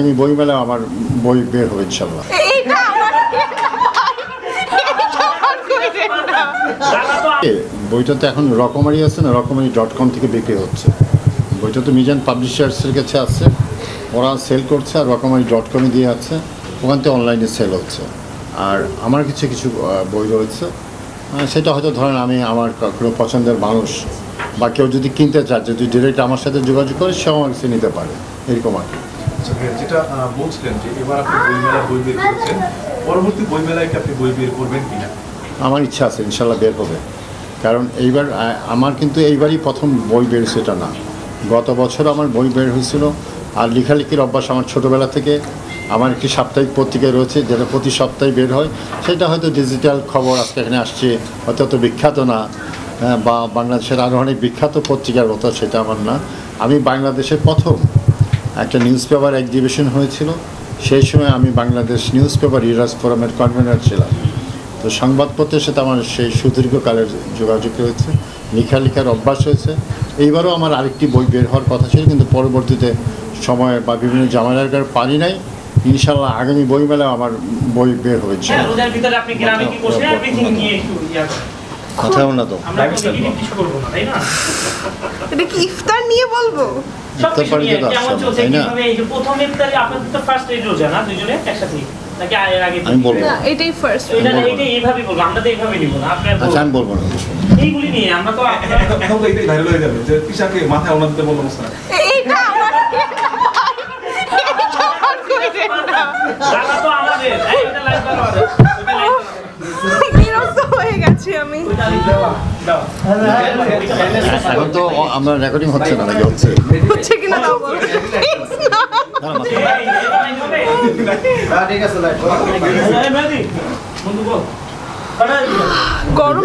আমি বইমেলা আমার বই বের হবে ইনশাআল্লাহ। বইটা তো এখন রকমারি আছে না, রকমারি.com থেকে বিক্রি হচ্ছে। বইটা তো মিজান পাবলিশার্সের কাছে আছে, ওরা সেল করছে, আর রকমারি.com দিয়ে আছে, ওখান থেকে অনলাইনে সেল হচ্ছে। আর আমার কিছু কিছু বই রয়েছে, সেটা হয়তো ধরেন আমি আমার কোনো পছন্দের মানুষ বা কেউ যদি কিনতে চায়, যদি ডিরেক্ট আমার সাথে যোগাযোগ করে সেও আমার কাছে নিতে পারে, এরকম আর কি। যেটা বলছিলেন যে এবার আপনি বইমেলায় বই বের করেছেন, পরবর্তী বইমেলায় কি আপনি বই বের করবেন কিনা? আমার ইচ্ছা আছে, ইনশাল্লাহ বের হবে। কারণ এইবার আমার কিন্তু এইবারই প্রথম বই বের সেটা না, গত বছর আমার বই বের হয়েছিল। আর লেখালেখির অভ্যাস আমার ছোটোবেলা থেকে। আমার একটি সাপ্তাহিক পত্রিকা রয়েছে যেটা প্রতি সপ্তাহে বের হয়, সেটা হয়তো ডিজিটাল খবর আজকে এখানে আসছে, হয়তো অত বিখ্যাত না, বা বাংলাদেশের আরও অনেক বিখ্যাত পত্রিকার মতো সেটা আমার না। আমি বাংলাদেশের প্রথম একটা নিউজ পেপার এক্সিবিশন হয়েছিল, সেই সময় আমি বাংলাদেশ নিউজ পেপার রিডার্স ফোরামের কনভেনার ছিলাম। তো সংবাদপত্রের সাথে আমার সেই সুদীর্ঘকালের যোগাযোগ রয়েছে, লেখালেখার অভ্যাস হয়েছে। এইবারও আমার আরেকটি বই বের হওয়ার কথা ছিল, কিন্তু পরবর্তীতে সময় বা বিভিন্ন ঝামেলার কারণে পারি নাই। ইনশাল্লাহ আগামী বইমেলা আমার বই বের হবে। কথা বল না তো, এটা কি ইফতার নিয়ে বলবো? আমি বলবো না, এটাই ফার্স্ট। আচ্ছা আমি বলবো না। এইগুলি নিয়ে আমরা তো এখন তো এটাই ভাইরাল হয়ে যাবে যে তিশাকে মাথায় ওনা দিতে বললাম না। এইটা আমার তো আমাদের এটা লাইভ করা হবে, ওটা লাইভ বিরক্ত হয়ে গেছি আমি। এখন তো আমরা রেকর্ডিং হচ্ছে না, নাকি হচ্ছে? হচ্ছে কিনা তাও বলো। ঠিক আছে লাইভ বন্ধু বল গরম